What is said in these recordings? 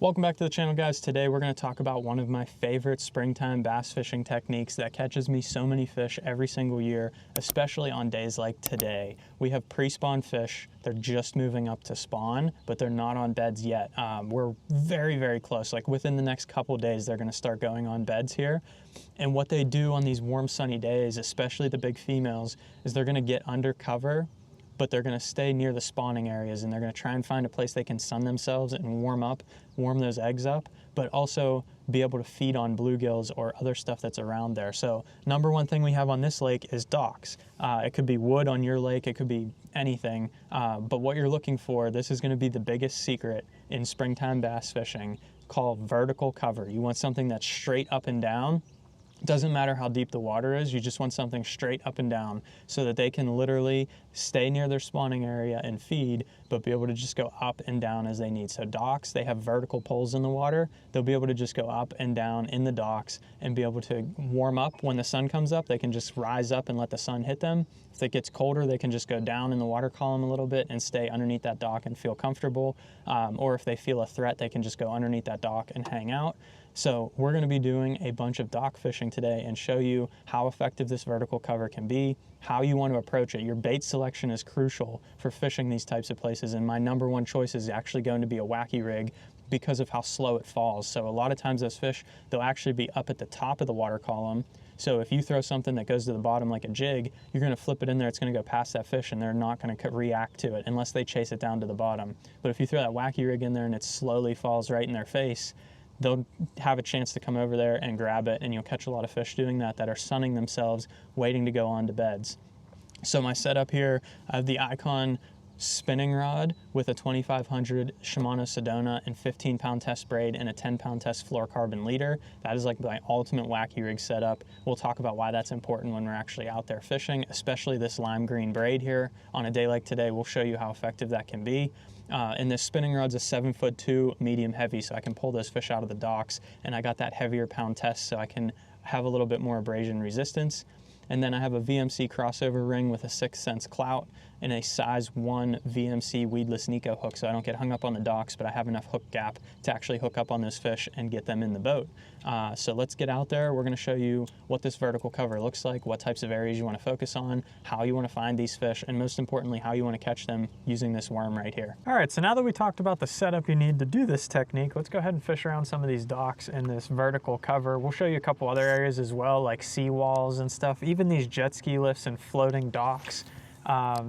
Welcome back to the channel, guys. Today we're going to talk about one of my favorite springtime bass fishing techniques that catches me so many fish every single year, especially on days like today. We have pre-spawn fish. They're just moving up to spawn, but they're not on beds yet. We're very, very close. Like within the next couple days, they're going to start going on beds here. And what they do on these warm, sunny days, especially the big females, is they're going to get under cover, but they're going to stay near the spawning areas, and they're going to try and find a place they can sun themselves and warm those eggs up, but also be able to feed on bluegills or other stuff that's around there. So number one thing we have on this lake is docks. It could be wood on your lake, it could be anything, but what you're looking for, this is going to be the biggest secret in springtime bass fishing, called vertical cover. You want something that's straight up and down. Doesn't matter how deep the water is, you just want something straight up and down so that they can literally stay near their spawning area and feed, but be able to just go up and down as they need. So docks, they have vertical poles in the water. They'll be able to just go up and down in the docks and be able to warm up. When the sun comes up, they can just rise up and let the sun hit them. If it gets colder, they can just go down in the water column a little bit and stay underneath that dock and feel comfortable. Or if they feel a threat, they can just go underneath that dock and hang out. So we're going to be doing a bunch of dock fishing today and show you how effective this vertical cover can be, how you want to approach it. Your bait selection is crucial for fishing these types of places, and my number one choice is actually going to be a wacky rig because of how slow it falls. So a lot of times those fish, they'll actually be up at the top of the water column. So if you throw something that goes to the bottom like a jig, you're going to flip it in there, it's going to go past that fish, and they're not going to react to it unless they chase it down to the bottom. But if you throw that wacky rig in there and it slowly falls right in their face, they'll have a chance to come over there and grab it, and you'll catch a lot of fish doing that are sunning themselves, waiting to go onto beds. So my setup here, I have the Icon spinning rod with a 2500 Shimano Sedona and 15-pound test braid and a 10-pound test fluorocarbon leader. That is like my ultimate wacky rig setup. We'll talk about why that's important when we're actually out there fishing, especially this lime green braid here. On a day like today, we'll show you how effective that can be. And this spinning rod's a 7'2" medium heavy, so I can pull those fish out of the docks, and I got that heavier pound test so I can have a little bit more abrasion resistance. And then I have a VMC crossover ring with a 6 cents clout and a size 1 VMC weedless Nico hook, so I don't get hung up on the docks, but I have enough hook gap to actually hook up on those fish and get them in the boat. So let's get out there. We're going to show you what this vertical cover looks like, what types of areas you want to focus on, how you want to find these fish, and most importantly, how you want to catch them using this worm right here. All right, so now that we talked about the setup you need to do this technique, let's go ahead and fish around some of these docks in this vertical cover. We'll show you a couple other areas as well, like seawalls and stuff, even these jet ski lifts and floating docks.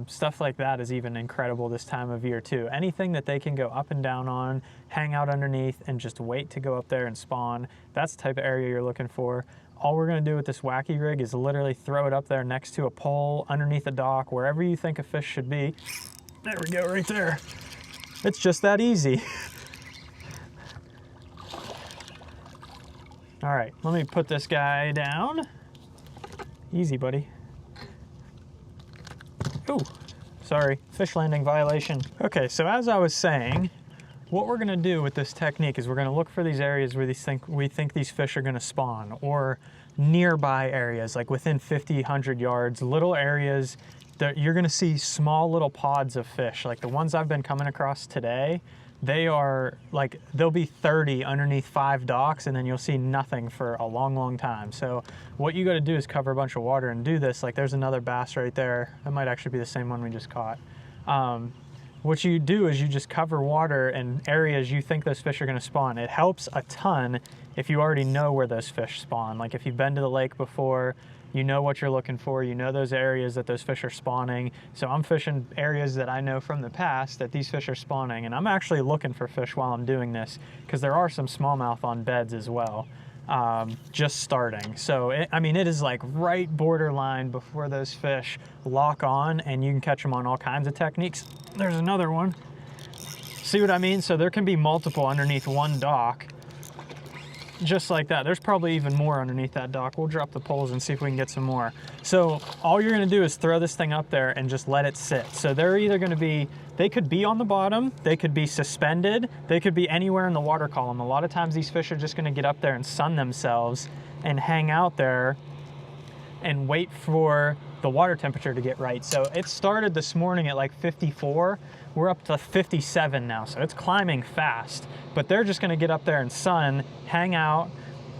Stuff like that is even incredible this time of year too. Anything that they can go up and down on, hang out underneath, and just wait to go up there and spawn, that's the type of area you're looking for. All we're going to do with this wacky rig is literally throw it up there next to a pole, underneath a dock, wherever you think a fish should be. There we go, right there. It's just that easy. All right, let me put this guy down. Easy, buddy. Ooh, sorry, fish landing violation. Okay, so as I was saying, what we're gonna do with this technique is we're gonna look for these areas where we think these fish are gonna spawn, or nearby areas, like within 50, 100 yards, little areas that you're gonna see small little pods of fish. Like the ones I've been coming across today, they are like, there'll be 30 underneath 5 docks, and then you'll see nothing for a long, long time. So what you got to do is cover a bunch of water and do this. Like there's another bass right there. That might actually be the same one we just caught. What you do is you just cover water in areas you think those fish are going to spawn. It helps a ton if you already know where those fish spawn. Like if you've been to the lake before, you know what you're looking for, you know those areas that those fish are spawning. So I'm fishing areas that I know from the past that these fish are spawning, and I'm actually looking for fish while I'm doing this, because there are some smallmouth on beds as well, just starting. So I mean, it is like right borderline before those fish lock on, and you can catch them on all kinds of techniques. There's another one. See what I mean? So there can be multiple underneath one dock, just like that. There's probably even more underneath that dock. We'll drop the poles and see if we can get some more. So all you're gonna do is throw this thing up there and just let it sit. So they're either gonna be, they could be on the bottom, they could be suspended, they could be anywhere in the water column. A lot of times these fish are just gonna get up there and sun themselves and hang out there and wait for the water temperature to get right. So it started this morning at like 54, we're up to 57 now, so it's climbing fast. But they're just gonna get up there and sun, hang out,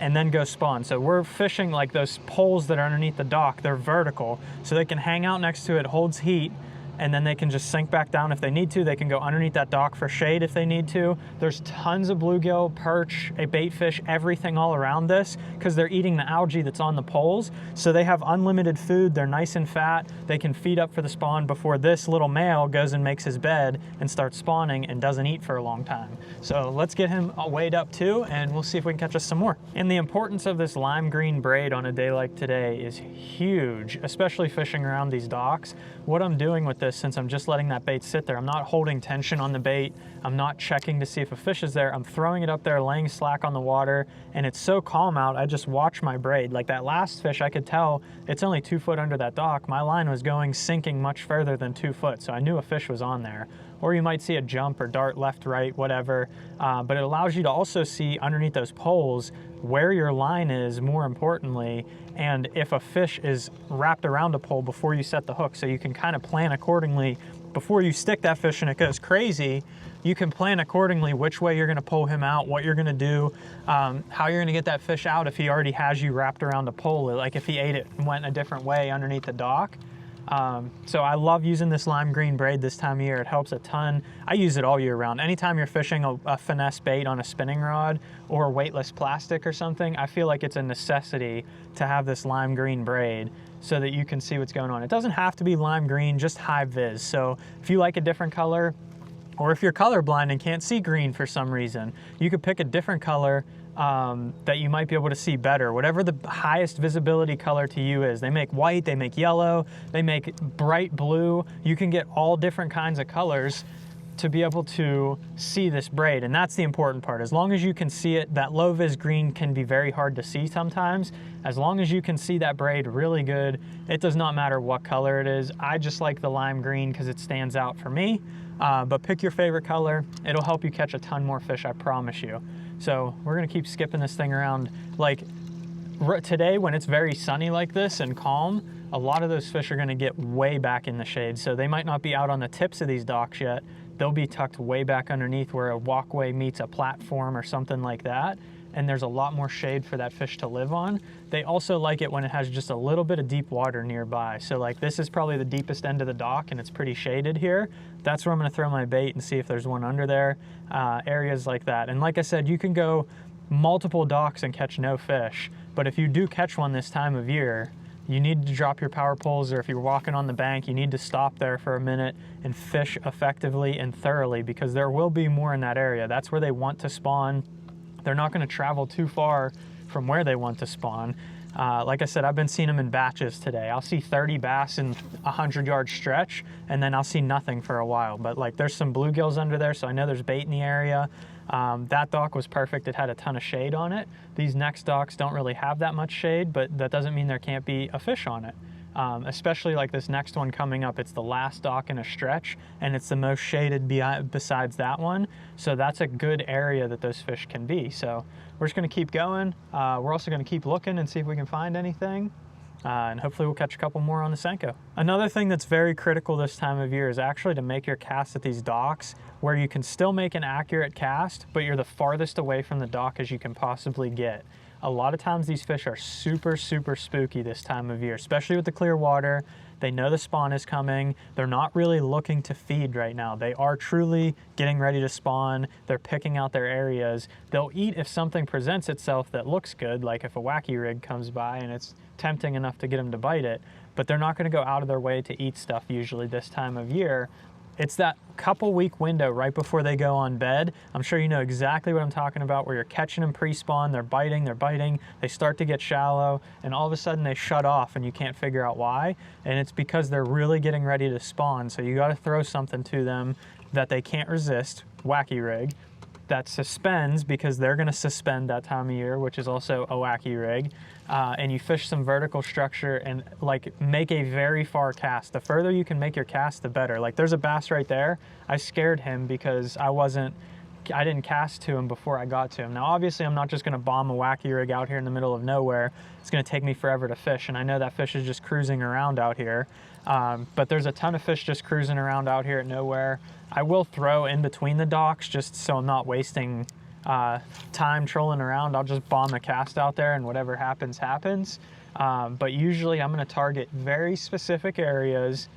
and then go spawn. So we're fishing like those poles that are underneath the dock, they're vertical, so they can hang out next to it, holds heat, and then they can just sink back down if they need to. They can go underneath that dock for shade if they need to. There's tons of bluegill, perch, a bait fish, everything all around this because they're eating the algae that's on the poles. So they have unlimited food, they're nice and fat, they can feed up for the spawn before this little male goes and makes his bed and starts spawning and doesn't eat for a long time. So let's get him weighed up too, and we'll see if we can catch us some more. And the importance of this lime green braid on a day like today is huge, especially fishing around these docks. What I'm doing with this, since I'm just letting that bait sit there, I'm not holding tension on the bait, I'm not checking to see if a fish is there, I'm throwing it up there, laying slack on the water, and it's so calm out, I just watch my braid. Like that last fish, I could tell it's only 2 foot under that dock, my line was going sinking much further than 2 foot, so I knew a fish was on there. Or you might see a jump or dart left, right, whatever, but it allows you to also see underneath those poles where your line is, more importantly, and if a fish is wrapped around a pole before you set the hook, so you can kind of plan accordingly. Before you stick that fish and it goes crazy, you can plan accordingly which way you're gonna pull him out, what you're gonna do, how you're gonna get that fish out if he already has you wrapped around a pole, like if he ate it and went a different way underneath the dock. So I love using this lime green braid this time of year. It helps a ton. I use it all year round. Anytime you're fishing a finesse bait on a spinning rod or weightless plastic or something, I feel like it's a necessity to have this lime green braid so that you can see what's going on. It doesn't have to be lime green, just high vis. So if you like a different color, or if you're colorblind and can't see green for some reason, you could pick a different color that you might be able to see better, whatever the highest visibility color to you is. They make white, they make yellow, they make bright blue. You can get all different kinds of colors to be able to see this braid, and that's the important part. As long as you can see it, that low vis green can be very hard to see sometimes. As long as you can see that braid really good, it does not matter what color it is. I just like the lime green because it stands out for me, but pick your favorite color. It'll help you catch a ton more fish, I promise you. So we're gonna keep skipping this thing around. Like today, when it's very sunny like this and calm, a lot of those fish are gonna get way back in the shade. So they might not be out on the tips of these docks yet. They'll be tucked way back underneath where a walkway meets a platform or something like that. And there's a lot more shade for that fish to live on. They also like it when it has just a little bit of deep water nearby. So like this is probably the deepest end of the dock and it's pretty shaded here. That's where I'm gonna throw my bait and see if there's one under there, areas like that. And like I said, you can go multiple docks and catch no fish, but if you do catch one this time of year, you need to drop your power poles, or if you're walking on the bank, you need to stop there for a minute and fish effectively and thoroughly, because there will be more in that area. That's where they want to spawn. They're not gonna travel too far from where they want to spawn. Like I said, I've been seeing them in batches today. I'll see 30 bass in a 100-yard stretch, and then I'll see nothing for a while. But like there's some bluegills under there, so I know there's bait in the area. That dock was perfect. It had a ton of shade on it. These next docks don't really have that much shade, but that doesn't mean there can't be a fish on it. Especially like this next one coming up. It's the last dock in a stretch, and it's the most shaded besides that one. So that's a good area that those fish can be. So we're just gonna keep going. We're also gonna keep looking and see if we can find anything. And hopefully we'll catch a couple more on the Senko. Another thing that's very critical this time of year is actually to make your cast at these docks where you can still make an accurate cast, but you're the farthest away from the dock as you can possibly get. A lot of times these fish are super, super spooky this time of year, especially with the clear water. They know the spawn is coming. They're not really looking to feed right now. They are truly getting ready to spawn. They're picking out their areas. They'll eat if something presents itself that looks good, like if a wacky rig comes by and it's tempting enough to get them to bite it, but they're not gonna go out of their way to eat stuff usually this time of year. It's that couple week window right before they go on bed. I'm sure you know exactly what I'm talking about, where you're catching them pre-spawn, they're biting, they start to get shallow, and all of a sudden they shut off and you can't figure out why. And it's because they're really getting ready to spawn. So you gotta throw something to them that they can't resist, wacky rig, that suspends, because they're gonna suspend that time of year, which is also a wacky rig. And you fish some vertical structure and like make a very far cast. The further you can make your cast, the better. Like there's a bass right there. I scared him because I didn't cast to him before I got to him. Now obviously I'm not just gonna bomb a wacky rig out here in the middle of nowhere. It's gonna take me forever to fish, and I know that fish is just cruising around out here. But there's a ton of fish just cruising around out here at nowhere. I will throw in between the docks just so I'm not wasting time trolling around. I'll just bomb a cast out there and whatever happens, happens. But usually I'm going to target very specific areas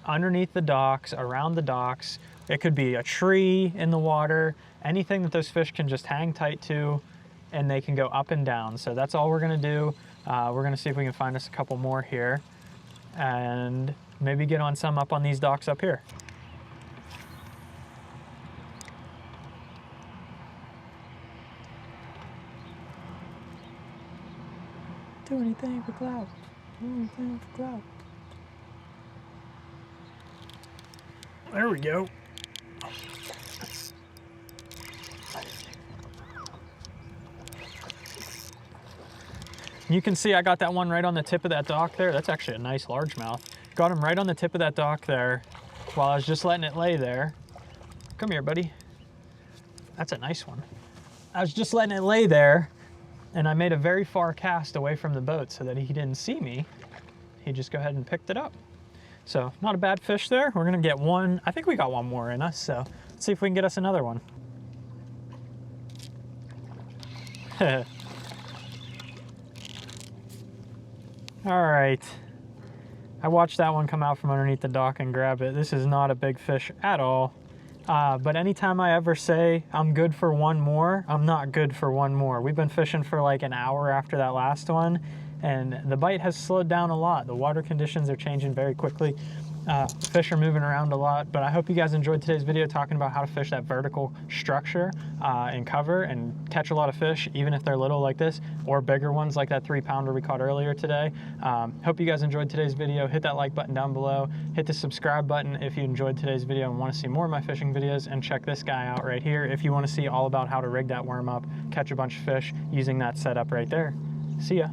underneath the docks, around the docks. It could be a tree in the water, anything that those fish can just hang tight to, and they can go up and down. So that's all we're going to do. We're going to see if we can find us a couple more here and maybe get on some up on these docks up here. Do anything for clout. Do anything for clout. There we go. You can see I got that one right on the tip of that dock there. That's actually a nice largemouth. Got him right on the tip of that dock there while I was just letting it lay there. Come here, buddy. That's a nice one. I was just letting it lay there, and I made a very far cast away from the boat so that he didn't see me. He just go ahead and picked it up. So not a bad fish there. We're gonna get one. I think we got one more in us, so let's see if we can get us another one. All right, I watched that one come out from underneath the dock and grab it. This is not a big fish at all, but anytime I ever say I'm good for one more, I'm not good for one more. We've been fishing for like an hour after that last one, and the bite has slowed down a lot. The water conditions are changing very quickly. Fish are moving around a lot, but I hope you guys enjoyed today's video talking about how to fish that vertical structure and cover and catch a lot of fish, even if they're little like this, or bigger ones like that 3-pounder we caught earlier today. Hope you guys enjoyed today's video. Hit that like button down below. Hit the subscribe button if you enjoyed today's video and want to see more of my fishing videos, and check this guy out right here if you want to see all about how to rig that worm up, catch a bunch of fish using that setup right there. See ya.